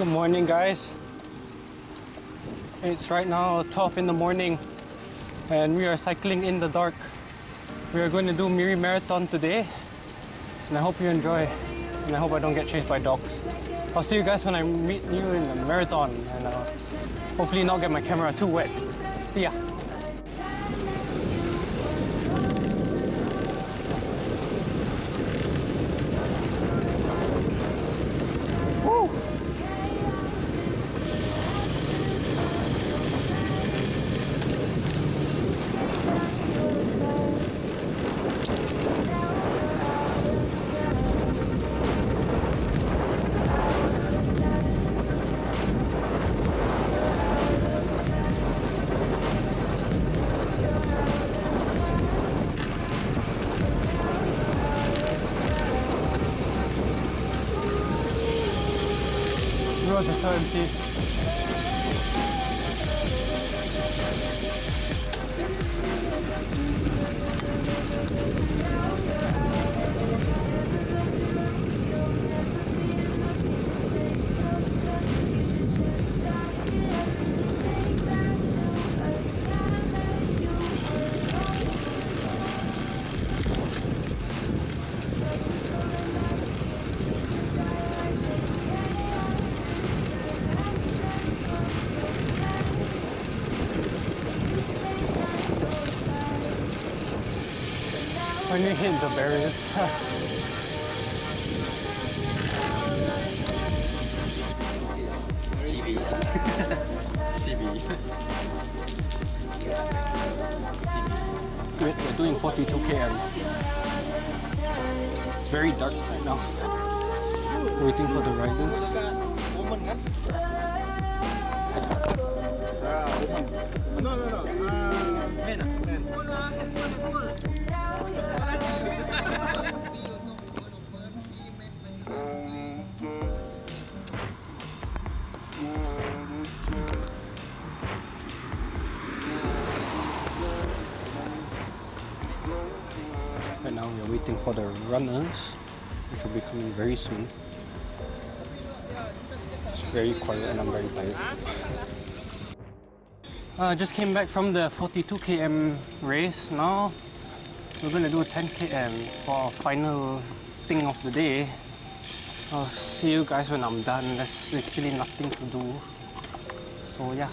Good morning, guys. It's right now 12 in the morning and we are cycling in the dark. We are going to do Miri Marathon today and I hope you enjoy and I hope I don't get chased by dogs. I'll see you guys when I meet you in the marathon and hopefully not get my camera too wet. See ya. The roads are so empty. When you hit the barriers. We're doing 42 km. It's very dark right now. Waiting for the riders. Right now we're waiting for the runners, which will be coming very soon. It's very quiet and I'm very tired. I just came back from the 42 km race. Now we're gonna do 10 km for final thing of the day. I'll see you guys when I'm done. There's literally nothing to do. So yeah.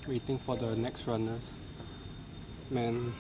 Waiting for the next runners. Man,